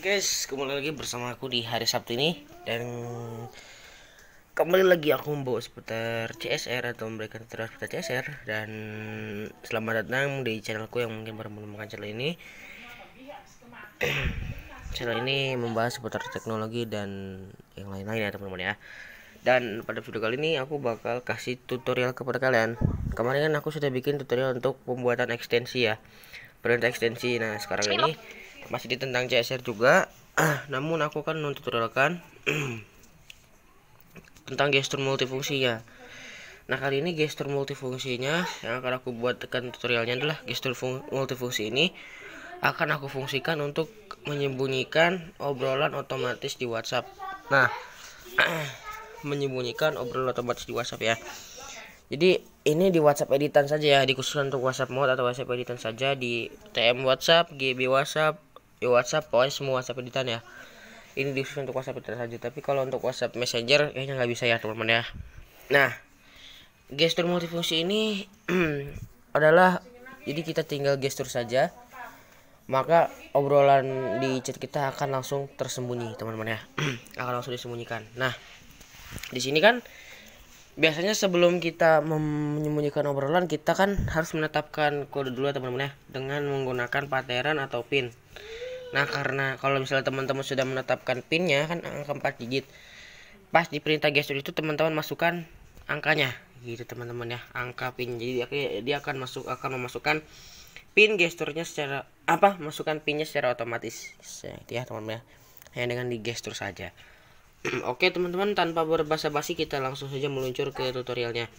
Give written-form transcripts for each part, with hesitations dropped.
Guys, kembali lagi bersama aku di hari Sabtu ini. Dan kembali lagi aku membawa seputar CSR atau memberikan tutorial seputar CSR. Dan selamat datang di channelku yang mungkin baru menemukan channel ini. Channel ini membahas seputar teknologi dan yang lain-lain ya teman-teman ya. Dan pada video kali ini aku bakal kasih tutorial kepada kalian. Kemarin kan aku sudah bikin tutorial untuk pembuatan ekstensi ya, perintah ekstensi. Nah sekarang ini masih di tentang CSR juga, namun aku akan mentutorialkan tentang gestur multifungsinya. Nah kali ini gestur multifungsinya yang akan aku buat tekan tutorialnya adalah gestur multifungsi ini akan aku fungsikan untuk menyembunyikan obrolan otomatis di WhatsApp. Nah menyembunyikan obrolan otomatis di WhatsApp ya. Jadi ini di WhatsApp editan saja ya, dikhususkan untuk WhatsApp mode atau WhatsApp editan saja, di TM WhatsApp, GB WhatsApp, WhatsApp, pokoknya semua WhatsApp editan ya. Ini dikhususkan untuk WhatsApp editan saja, tapi kalau untuk WhatsApp Messenger kayaknya nggak bisa ya teman-teman ya. Nah, gestur multifungsi ini adalah, jadi kita tinggal gestur saja, maka obrolan di chat kita akan langsung tersembunyi teman-teman ya. Akan langsung disembunyikan. Nah, di sini kan biasanya sebelum kita menyembunyikan obrolan, kita kan harus menetapkan kode dulu teman-teman ya, dengan menggunakan pattern atau pin. Nah karena kalau misalnya teman-teman sudah menetapkan pinnya kan angka 4 digit, pas di perintah gestur itu teman-teman masukkan angkanya gitu teman-teman ya, angka pin. Jadi dia akan memasukkan pin gesturnya secara masukkan pinnya secara otomatis gitu ya teman-teman ya, hanya dengan di gestur saja. Oke teman-teman, tanpa berbasa-basi kita langsung saja meluncur ke tutorialnya.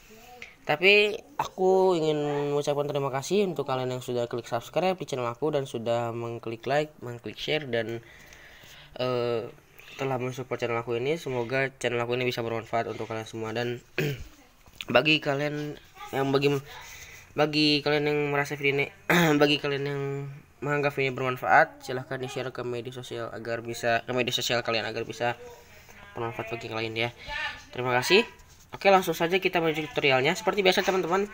Tapi aku ingin mengucapkan terima kasih untuk kalian yang sudah klik subscribe di channel aku dan sudah mengklik like, mengklik share, dan telah mensupport channel aku ini. Semoga channel aku ini bisa bermanfaat untuk kalian semua. Dan bagi kalian yang merasa video ini bagi kalian yang menganggap ini bermanfaat, silahkan di share ke media sosial kalian agar bisa bermanfaat bagi yang lain ya. Terima kasih. Oke, langsung saja kita menuju tutorialnya. Seperti biasa teman-teman,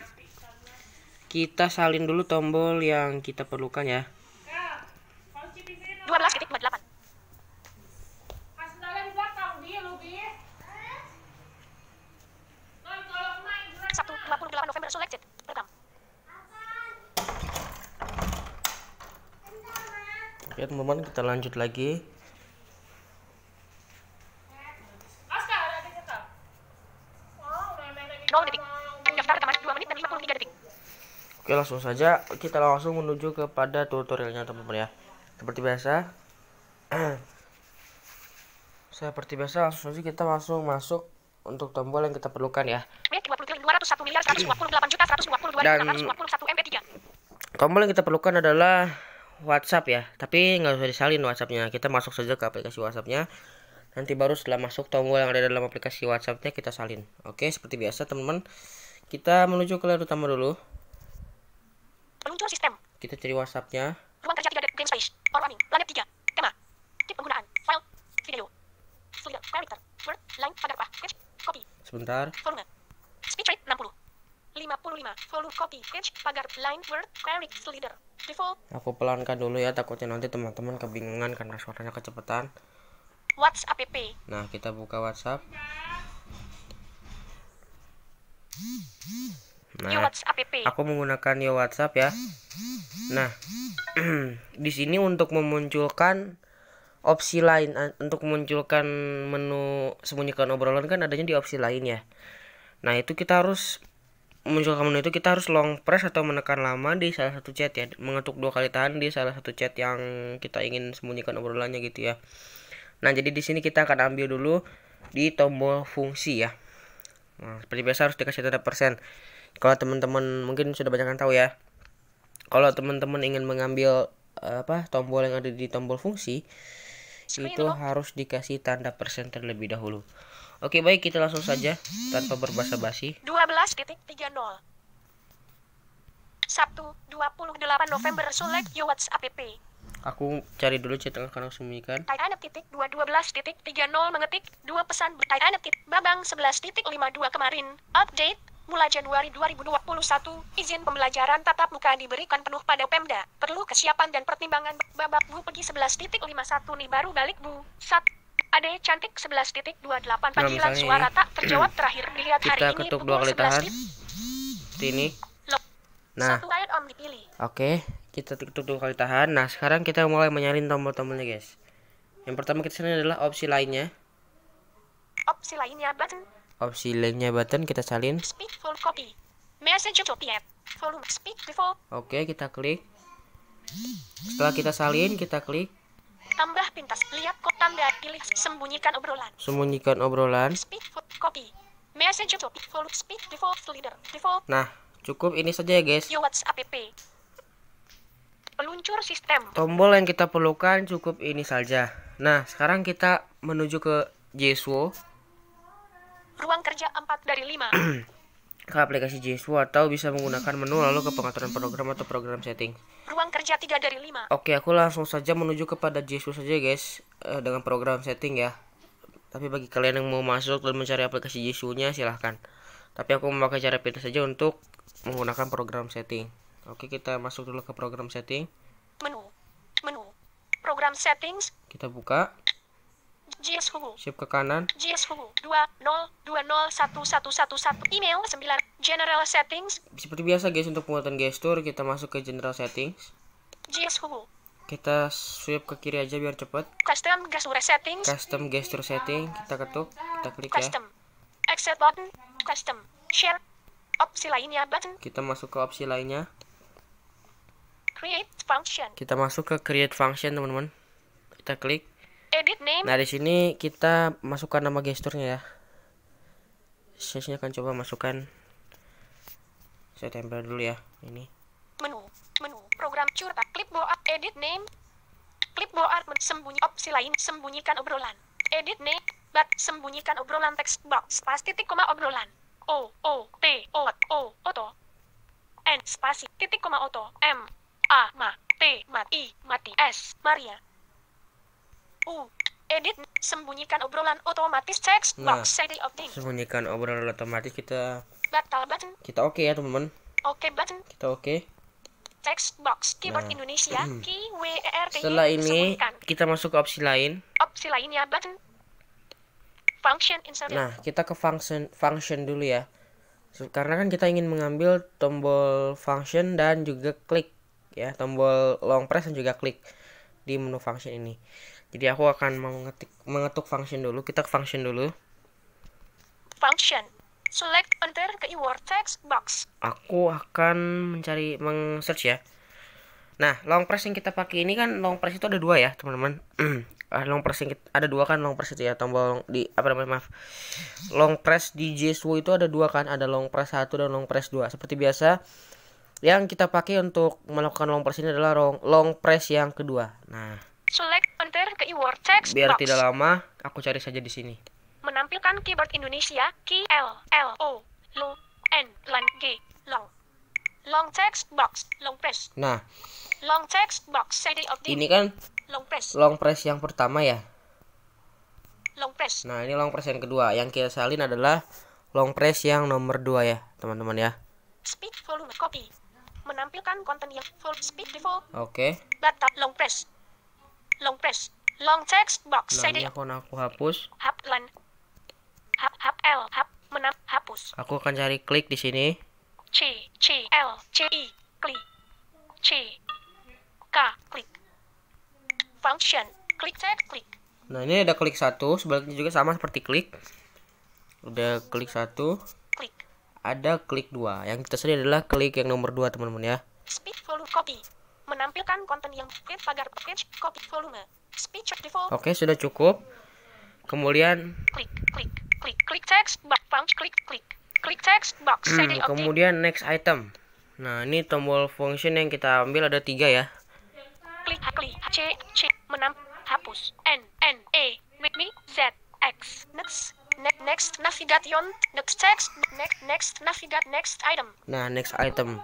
kita salin dulu tombol yang kita perlukan ya. 12.28. Sabtu 28 November selected. Rekam. Oke teman-teman, kita lanjut lagi. Oke, langsung saja kita langsung menuju kepada tutorialnya teman-teman ya. Seperti biasa langsung saja kita langsung masuk untuk tombol yang kita perlukan ya. Dan tombol yang kita perlukan adalah WhatsApp ya, tapi nggak usah disalin WhatsAppnya. Kita masuk saja ke aplikasi WhatsAppnya, nanti baru setelah masuk tombol yang ada dalam aplikasi WhatsAppnya kita salin. Oke, seperti biasa teman-teman, kita menuju ke layar utama dulu. Peluncur sistem. Kita cari WhatsAppnya. Ruang kerja 3 game space. Warning. Planet 3. Tema. Tip penggunaan. File. Video. Slider. Character. Word. Line. Paragraf. Page. Copy. Sebentar. Volume. Speech rate 60. 55. Volume. Copy. Page. Pagar. Line. Word. Query. Slider. Default. Aku pelankan dulu ya, takutnya nanti teman-teman kebingungan karena suaranya kecepatan. WhatsApp app. Nah, kita buka WhatsApp. Nah, aku menggunakan Yo WhatsApp ya. Nah, di sini untuk memunculkan opsi lain, untuk memunculkan menu sembunyikan obrolan kan adanya di opsi lain ya. Nah, itu kita harus memunculkan menu itu, kita harus long press atau menekan lama di salah satu chat ya, mengetuk 2 kali tahan di salah satu chat yang kita ingin sembunyikan obrolannya gitu ya. Nah, jadi di sini kita akan ambil dulu di tombol fungsi ya. Nah, seperti biasa harus dikasih tanda persen. Kalau teman-teman mungkin sudah banyak yang tahu ya, kalau teman-teman ingin mengambil tombol yang ada di tombol fungsi itu harus dikasih tanda persen terlebih dahulu. Oke, baik, kita langsung saja tanpa berbasa-basi. 12.30 Sabtu 28 November select Yo WhatsApp app. Aku cari dulu chat yang akan aku sembunyikan. Titanic titik 12.30 mengetik 2 pesan Titanic titik Babang 11.52 kemarin update Mulai Januari 2021, izin pembelajaran tatap muka diberikan penuh pada Pemda. Perlu kesiapan dan pertimbangan. Babak Bu pergi 11.51 nih baru balik Bu. Ade cantik 11.28 panggilan suara tak terjawab terakhir dilihat hari kita ini ketuk pukul 2 kali tahan 11. seperti ini. Nah, Satu ayat om dipilih. oke, kita ketuk 2 kali tahan. Nah, sekarang kita mulai menyalin tombol-tombolnya guys. Yang pertama kita sini adalah opsi lainnya. Opsi lainnya button. Opsi lainnya button kita salin. Speak full copy. Message to PM. Volume speak default. Oke, kita klik. Setelah kita salin, kita klik Tambah pintas. Lihat kok tanda pilih sembunyikan obrolan. sembunyikan obrolan. Speak full copy. Message to volume speak default leader default. Nah, cukup ini saja ya guys. Yo WhatsApp app. Peluncur sistem. Tombol yang kita perlukan cukup ini saja. Nah, sekarang kita menuju ke Jeswo. Ruang kerja 4 dari 5. Ke aplikasi Jeswo atau bisa menggunakan menu lalu ke pengaturan program atau program setting. Ruang kerja 3 dari 5. Oke, aku langsung saja menuju kepada Jeswo saja guys, dengan program setting ya. Tapi bagi kalian yang mau masuk dan mencari aplikasi Jeswo-nya silahkan. Tapi aku memakai cara pintar saja untuk menggunakan program setting. Oke, kita masuk dulu ke program setting. Menu. Program settings. Kita buka. Jeswo. Shift ke kanan. Jeswo 20201111. Email 9. General settings. Seperti biasa guys, untuk penguatan gestur kita masuk ke general settings. Jeswo. Kita swipe ke kiri aja biar cepet. Custom gesture settings. Custom gesture setting, kita ketuk, kita klik ya. Custom. Exit button. Custom. Share. Opsi lainnya button. Kita masuk ke opsi lainnya. Create function. Kita masuk ke create function teman-teman. Kita klik. Edit name. Nah, di sini kita masukkan nama gesturnya ya. Saya sini akan coba masukkan. Saya tempel dulu ya, ini. Menu. Program curta. Clipboard. Edit name. Clipboard. Sembunyi. Opsi lain. Sembunyikan obrolan. Edit name. Sembunyikan obrolan text box. Pas titik koma obrolan. Oto. N spasi titik koma oto. M. A. Mati. S. Maria. Edit. Sembunyikan obrolan otomatis text box. Setting of thing. Sembunyikan obrolan otomatis kita. Batal button. Kita oke ya teman-teman. Oke button. Kita oke. Text box keyboard Indonesia. Key WERT. Setelah ini Sembunyikan. kita masuk ke opsi lain. Opsi lainnya button. Function insert. Nah, kita ke function dulu ya. Karena kan kita ingin mengambil tombol function dan juga klik ya, tombol long press dan juga klik di menu function ini. Jadi aku akan mengetuk function dulu. Kita ke function dulu. Function. Select enter keyword text box. Aku akan meng-search ya. Nah, long press yang kita pakai ini kan long press itu ada dua ya, teman-teman. Long press yang ada dua kan, long press itu ya, tombol di long press di Jeswo itu ada dua kan, ada long press 1 dan long press 2. Seperti biasa, yang kita pakai untuk melakukan long press ini adalah long press yang kedua. Nah, Select enter keyword text biar box. tidak lama, aku cari saja di sini. Menampilkan keyboard Indonesia, key L O N G long text box, long press. Nah, Long text box, setting of ini kan long press. long press yang pertama ya. Long press. Nah, ini long press yang kedua. Yang kita salin adalah long press yang nomor 2 ya, teman-teman ya. Speed volume copy. Menampilkan konten yang full speed default. Oke. Data long press. Long press. Long text box, Nah, setting ini aku hapus. Haplan. Hapus. Aku akan cari klik di sini. C L I klik. C K klik. Function klik text klik. Nah, ini ada klik 1, sebaliknya juga sama seperti klik. Udah klik 1, Klik. ada klik 2. Yang kita cari adalah klik yang nomor 2, teman-teman ya. Speed volume copy. Menampilkan konten yang klik pagar page copy volume. Speed default. Oke, sudah cukup. Kemudian Klik text box punch klik text box setting of kemudian next item. Nah, ini tombol function yang kita ambil ada 3 ya. klik C hapus N E Z X next navigation next text next navigate next item. Nah, next item.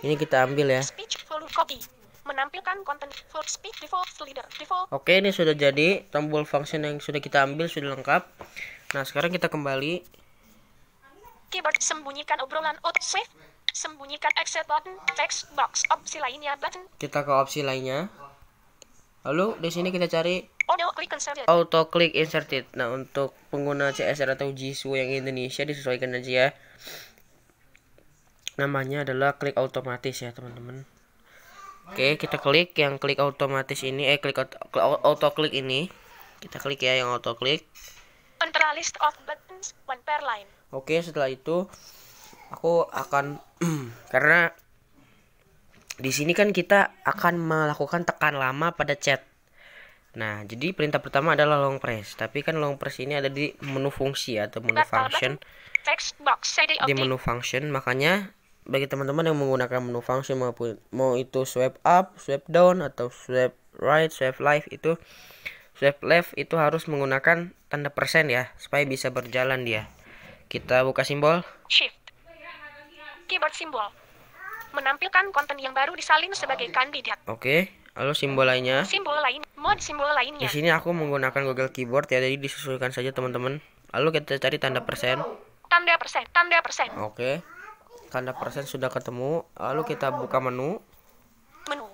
Ini kita ambil ya. Speech volume copy. Menampilkan konten full speed default leader default. Oke, ini sudah jadi tombol function yang sudah kita ambil sudah lengkap. Nah, sekarang kita kembali. Keyboard sembunyikan obrolan auto save. Sembunyikan exit button, text box, opsi lainnya button. Kita ke opsi lainnya. Lalu di sini kita cari Auto click inserted. auto click inserted. Nah, untuk pengguna CSR atau Jisoo yang Indonesia disesuaikan aja ya. Namanya adalah klik otomatis ya, teman-teman. Oke, kita klik yang klik otomatis ini, klik auto klik ini. Kita klik ya yang auto klik. Enter list of buttons, one per line. Oke, setelah itu aku akan karena di sini kan kita akan melakukan tekan lama pada chat. Nah, jadi perintah pertama adalah long press. Tapi kan long press ini ada di menu fungsi atau menu function. Text box, Di menu function, makanya bagi teman-teman yang menggunakan menu function maupun mau itu swipe up, swipe down atau swipe right, swipe left itu harus menggunakan tanda persen ya, supaya bisa berjalan dia. Kita buka simbol shift. Keyboard simbol. Menampilkan konten yang baru disalin sebagai kandidat. Oke, lalu simbol lainnya. Simbol lain, mode simbol lainnya. Di sini aku menggunakan Google Keyboard ya, jadi disesuaikan saja teman-teman. Lalu kita cari tanda persen. Tanda persen, tanda persen. Oke. Tanda persen sudah ketemu. Lalu kita buka menu. Menu.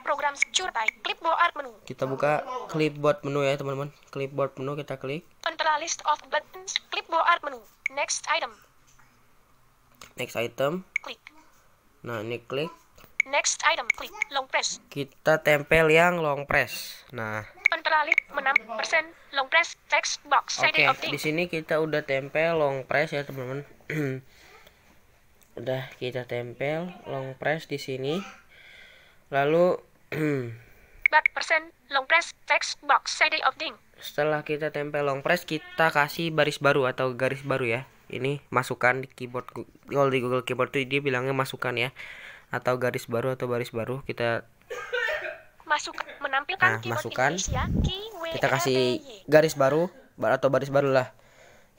Program curtai, clipboard menu. Kita buka clipboard menu ya, teman-teman. Clipboard menu kita klik. Enter list of buttons, clipboard menu. Next item. Next item. Klik. Nah, ini klik. Next item, klik. Long press. Kita tempel yang long press. Nah, Enter list 6% long press text box. oke, di sini kita udah tempel long press ya, teman-teman. Udah kita tempel long press di sini. Lalu back persen long press text box opting. setelah kita tempel long press, kita kasih baris baru atau garis baru ya. Ini masukkan di keyboard. Kalau di Google Keyboard tuh dia bilangnya masukkan ya, atau garis baru atau baris baru. Kita masuk menampilkan keyboard masukkan. Indonesia, Kita kasih garis baru atau baris baru lah.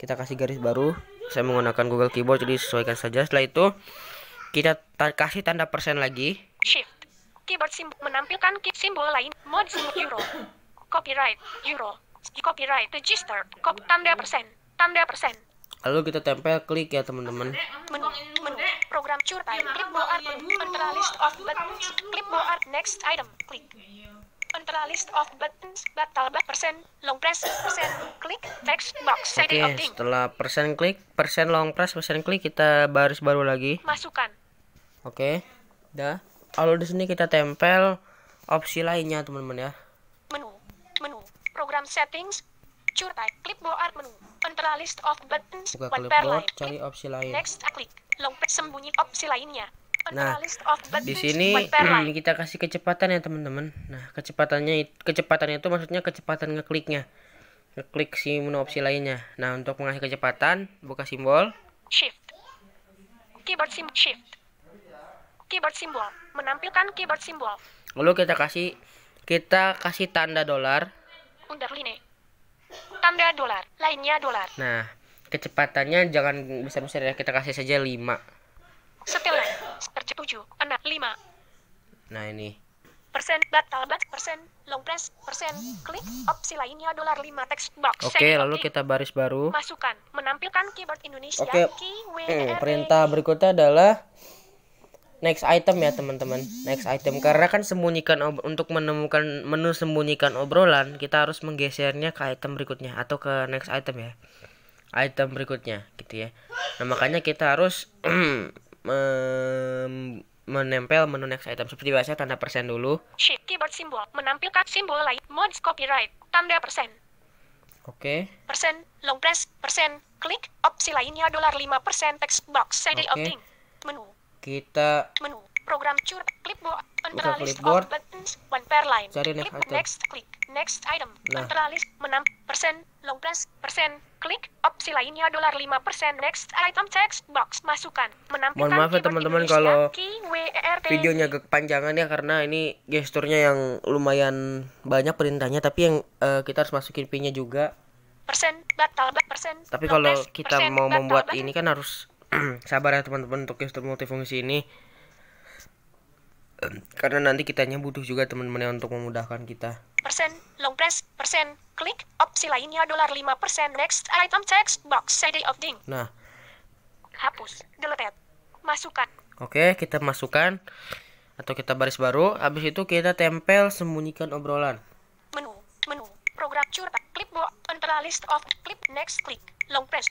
Kita kasih garis baru. Saya menggunakan Google Keyboard, jadi sesuaikan saja. Setelah itu kita kasih tanda persen lagi. Shift. Keyboard simbol menampilkan simbol lain. Mode simbol euro. Copyright euro. Copyright register. Tanda persen. Tanda persen. Lalu kita tempel klik ya, teman-teman. Menu program curtai clipboard menu. Enter list of buttons clipboard next item klik. Enter list of buttons batal persen long press persen klik text box Oke, setelah persen klik, persen long press, persen klik, kita baris baru lagi. Masukkan. Oke, udah. Lalu di sini kita tempel opsi lainnya, teman-teman ya. Menu program settings curtai clipboard menu. Enter list of buttons Buka one per clipboard, line. cari opsi lain. Next klik long press sembunyi opsi lainnya. Nah, list of buttons, di sini one per line. kita kasih kecepatan ya, teman-teman. Nah, kecepatannya itu maksudnya kecepatan ngekliknya. Ngeklik si menu opsi lainnya. Nah, untuk mengasih kecepatan, buka simbol shift. Keyboard simbol shift. Keyboard simbol menampilkan keyboard simbol. Lalu kita kasih tanda dolar. Underline. Tanda dolar, lainnya dolar. Nah, kecepatannya jangan besar-besar ya, kita kasih saja 5. Setelan 7, 6, 5. Nah, ini. Persen batal persen long press persen klik opsi lainnya dolar 5 text box. Oke, lalu kita baris baru. Masukkan menampilkan keyboard Indonesia. Oke, perintah berikutnya adalah next item ya, teman-teman. Next item, karena kan untuk menemukan menu sembunyikan obrolan, kita harus menggesernya ke item berikutnya atau ke next item ya. Item berikutnya gitu ya. Nah, makanya kita harus menempel menu next item seperti biasa, tanda persen dulu. Shift keyboard simbol menampilkan simbol lain mode copyright tanda persen. Oke. Persen long press persen klik opsi lainnya dolar 5% text box opting. Menu program clipboard enter list of buttons one per line. Cari Klik next item. Enter list persen long press persen klik opsi lainnya dolar 5% next item text box masukkan menampilkan. Mohon maaf ya, teman-teman, kalau videonya kepanjangan ya, karena ini gesturnya yang lumayan banyak perintahnya, tapi yang kita harus masukin pinnya juga. Persen batal persen. Tapi kalau kita mau membuat ini kan harus sabar ya, teman-teman, untuk gestur multifungsi ini. Karena nanti kitanya butuh juga, teman-teman, untuk memudahkan kita. Persen long press persen klik opsi lainnya dolar 5% next item text box opting. Nah, hapus, deleted. Masukkan. Oke, kita masukkan atau kita baris baru. Habis itu kita tempel sembunyikan obrolan. Menu, program curhat, clipboard, antara list of, clip, next, klik, long press,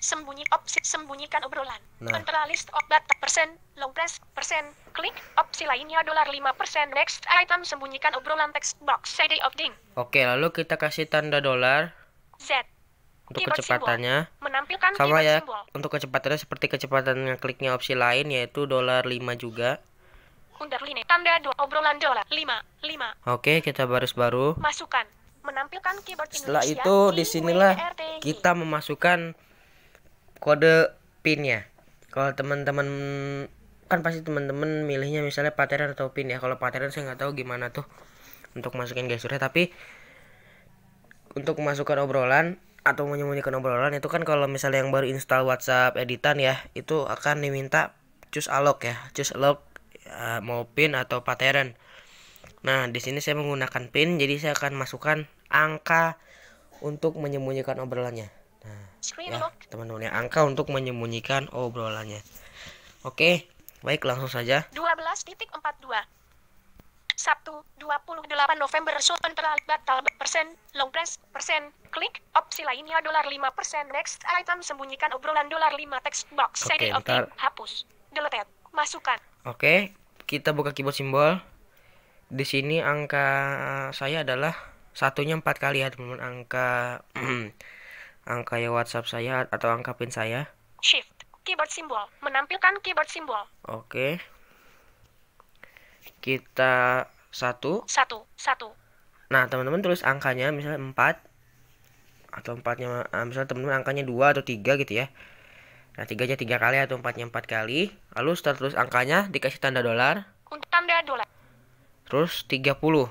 opsi, sembunyikan obrolan. Nah. Antara list of data, persen, long press, persen, klik, opsi lainnya $5%, next item, sembunyikan obrolan text box, CD of ding. Oke, lalu kita kasih tanda $, Z. untuk Keyboard kecepatannya. symbol. Menampilkan Sama keyboard ya, symbol. untuk kecepatannya seperti kecepatan kliknya opsi lain, yaitu $5 juga. Underline, tanda obrolan $5. Oke, kita baris baru. Masukkan. Menampilkan keyboard Setelah Indonesia. itu disinilah kita memasukkan kode PIN-nya. Kalau teman-teman kan pasti teman-teman milihnya misalnya pattern atau PIN ya. Kalau pattern saya nggak tahu gimana tuh untuk masukin gesturnya, tapi untuk memasukkan obrolan atau menyembunyikan obrolan itu kan kalau misalnya yang baru install WhatsApp editan ya, itu akan diminta choose alloc ya, choose alloc mau PIN atau pattern. Nah, di sini saya menggunakan PIN, jadi saya akan masukkan angka untuk menyembunyikan obrolannya. Nah, ya, teman-teman, ya, angka untuk menyembunyikan obrolannya. Oke, baik, langsung saja. 12.42 Sabtu 28 November antara batal persen, long press, persen, klik, opsi lainnya $5%, next item, sembunyikan obrolan $5 text box, Oke, CD of bentar. hapus, deleted, masukkan. Oke, kita buka keyboard simbol. Di sini angka saya adalah satunya 4 kali ya, teman-teman. Angka angka ya WhatsApp saya atau angka PIN saya. Shift, keyboard simbol, menampilkan keyboard simbol. Oke. Kita 1. Nah, teman-teman tulis angkanya misalnya 4 atau 4-nya misalnya teman-teman angkanya 2 atau 3 gitu ya. Nah, 3-nya 3 kali atau 4-nya 4 kali. Lalu setelah tulis angkanya dikasih tanda $. Untuk tanda $. Terus 30. 4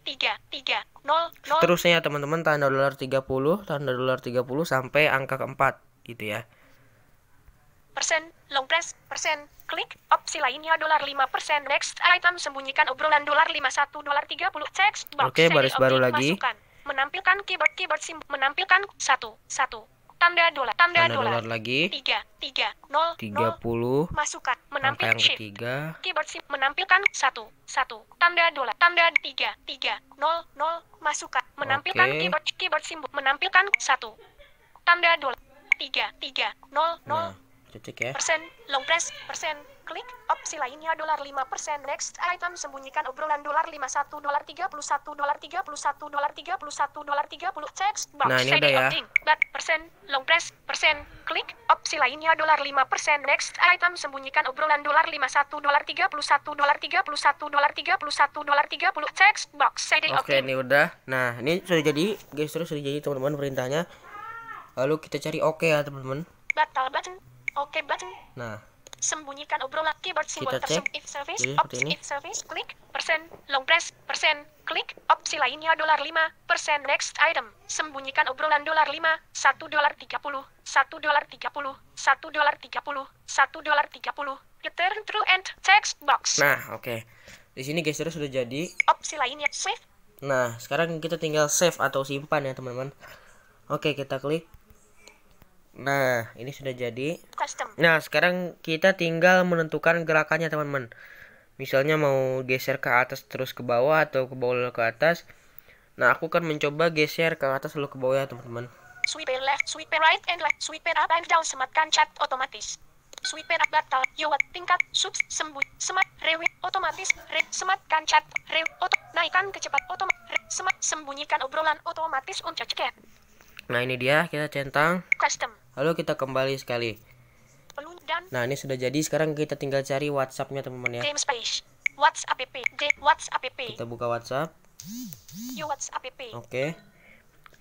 3 3 0 0 Terusnya teman-teman tanda $30 sampai angka keempat gitu ya. persen, long press, persen, klik, opsi lainnya $5%, next item, sembunyikan obrolan $51.30, text box. Oke, baris baru lagi. Masukkan. Menampilkan keyboard simbol, menampilkan 1 tanda $, lagi 3 3 0 30. 0 masukkan. Angka Menampilkan yang shift ketiga. keyboard simbol, menampilkan 1 tanda $, tanda 3 3 0 0 masukkan. Menampilkan Oke. keyboard simbol, menampilkan 1 tanda $, 3 3 0 Nah, 0 cek ya. persen, long press, persen, klik, opsi lainnya $5%, next item, sembunyikan obrolan $51.31, $31.30, text box. Nah, ini udah ya. Persen, long press, persen, klik, opsi lainnya $5%, next item, sembunyikan obrolan $51.31, $31.30, text box. Oke, ini udah. Nah, ini sudah jadi, guys, terus sudah jadi teman-teman perintahnya. Lalu kita cari oke ya, teman-teman. Batal button, oke button. Nah, Sembunyikan obrolan keyboard simbol kita cek. if service, Jadi opsi seperti ini. if service, klik, persen, long press, persen, klik, opsi lainnya $5%, next item, sembunyikan obrolan $5, $1.30, $1.30, $1.30, $1.30, return true and text box. Nah, oke. Di sini guys, terus sudah jadi. Opsi lainnya save, Nah, sekarang kita tinggal save atau simpan ya, teman-teman. Oke, kita klik. Nah, ini sudah jadi. custom, Nah, sekarang kita tinggal menentukan gerakannya, teman-teman. Misalnya mau geser ke atas terus ke bawah atau ke bawah lalu ke atas. Nah, aku kan mencoba geser ke atas lalu ke bawah ya, teman-teman. swipe left, swipe right and left, swipe up and down, sematkan cat otomatis. Swipe up batal, yowat tingkat, semat, rewi, otomatis, sematkan cat, naikkan kecepat, semat, sembunyikan obrolan otomatis untuk cek. Nah, ini dia, kita centang. Custom, Lalu kita kembali sekali. dan Nah, ini sudah jadi. Sekarang kita tinggal cari WhatsApp-nya, teman-teman ya. game space, WhatsApp app, WhatsApp app, Kita buka WhatsApp. WhatsApp app, Oke.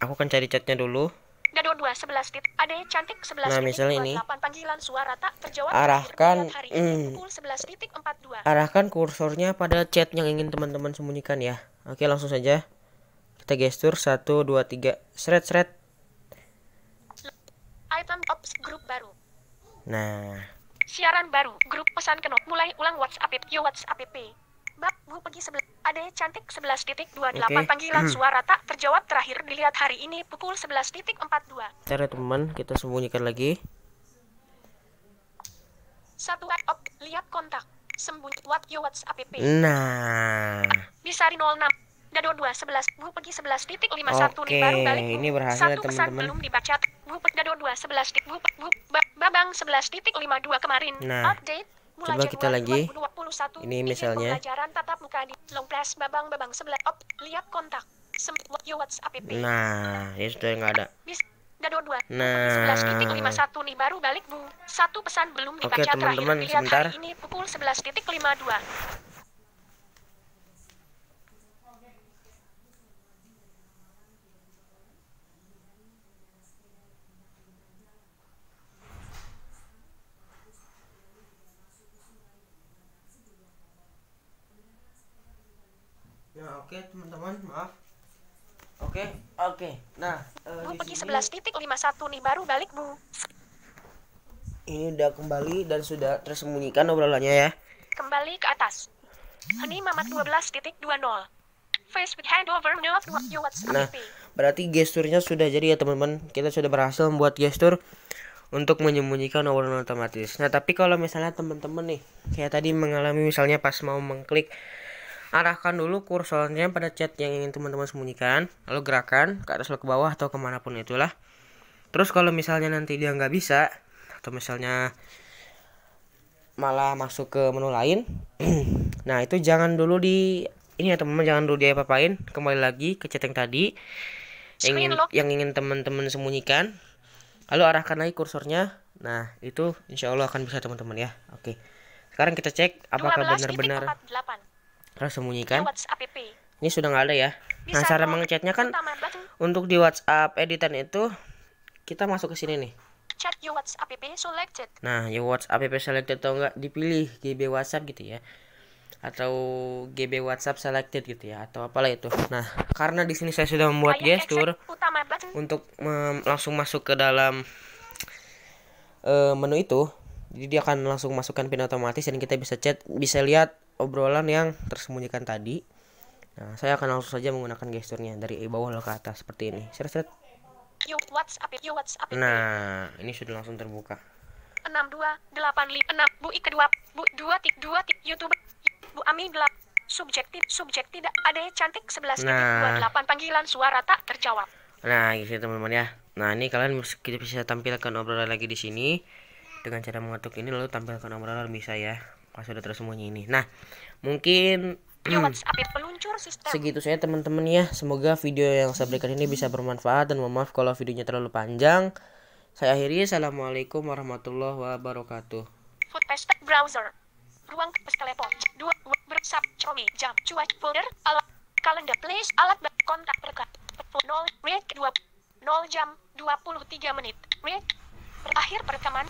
Aku akan cari chatnya dulu. Dado 2 11 tit, ade cantik 11 Nah, titik misalnya ini. 28 panggilan suara tak terjawab Arahkan, hari ini pukul 11.42. Arahkan kursornya pada chat yang ingin teman-teman sembunyikan ya. Oke, langsung saja. Kita gestur 1 2 3. Seret. Item ops grup baru. Nah, Siaran baru, grup pesan kenop, mulai ulang WhatsApp app, WhatsApp app. Bab, Bu pergi 11, ade cantik 11.28 Oke. panggilan suara tak terjawab terakhir dilihat hari ini pukul 11.42. cara teman kita sembunyikan lagi. Lihat kontak. Sembunyi WhatsApp app. Nah, Bisari 06. Dado 2 11. Bu pergi 11.51 oke, nih baru balik. Bu. ini berhasil ya Satu pesan teman-teman. belum dibaca. Bu Dado 2 11. Babang 11.52 kemarin. Nah, Update. coba kita lagi. 2021. Ini misalnya. Pembelajaran tatap muka di long press babang 11. Lihat kontak. WhatsApp app. Nah, ini sudah nggak ada. Dado 2. Nah, 11.51 nih baru balik Bu. Satu pesan belum dibaca. oke teman-teman, sebentar. Hari ini pukul 11.52. Nah, oke teman-teman, maaf. Oke. Nah, Bu di pergi sini 11.51 nih baru balik Bu. ini udah kembali dan sudah tersembunyikan obrolannya ya. Kembali ke atas. Hani Mamat 12.20. Facebook handover not WhatsApp. Nah, berarti gesturnya sudah jadi ya teman-teman. Kita sudah berhasil membuat gestur untuk menyembunyikan obrolan otomatis. Nah, tapi kalau misalnya teman-teman nih kayak tadi mengalami misalnya pas mau mengklik, arahkan dulu kursornya pada chat yang ingin teman-teman sembunyikan, lalu gerakan ke atas atau ke bawah atau kemanapun itulah. Terus kalau misalnya nanti dia nggak bisa, atau misalnya malah masuk ke menu lain, nah itu jangan dulu ini ya teman-teman, jangan dulu diapa-apain. Kembali lagi ke chat yang tadi yang ingin teman-teman sembunyikan, lalu arahkan lagi kursornya. Nah itu insya Allah akan bisa teman-teman ya. Oke, sekarang kita cek apakah benar-benar tersembunyikan. Ini sudah nggak ada ya. Nah, cara mengechatnya kan untuk di WhatsApp editan itu kita masuk ke sini nih. Chat WhatsApp app selected. Nah, WhatsApp app selected atau enggak dipilih GB WhatsApp gitu ya. Atau GB WhatsApp selected gitu ya, atau apalah itu. Nah, karena di sini saya sudah membuat gestur untuk langsung masuk ke dalam menu itu. Jadi dia akan langsung masukkan pin otomatis dan kita bisa chat, bisa lihat obrolan yang tersembunyikan tadi. Nah, saya akan langsung saja menggunakan gesturnya dari bawah ke atas seperti ini. Seret. WhatsApp. Nah, ini sudah langsung terbuka. 6285 Bu kedua Bu 2 YouTube Bu Ami subjek tidak ada cantik 11.28 panggilan suara tak terjawab. Nah, gitu teman-teman ya. Nah, ini kalian kita bisa tampilkan obrolan lagi di sini dengan cara mengetuk ini, lalu tampilkan obrolan bisa ya. Pas sudah tersembunyi ini. Nah, mungkin segitu saya teman-teman ya. Semoga video yang saya berikan ini bisa bermanfaat, dan mohon maaf kalau videonya terlalu panjang. Saya akhiri. Assalamualaikum warahmatullahi wabarakatuh. Food paste browser. Ruang telepon. 2 bersab comi jam cuaca folder alat kalender place alat kontak berkat 0 read 2 0 jam 23 menit read berakhir perekaman.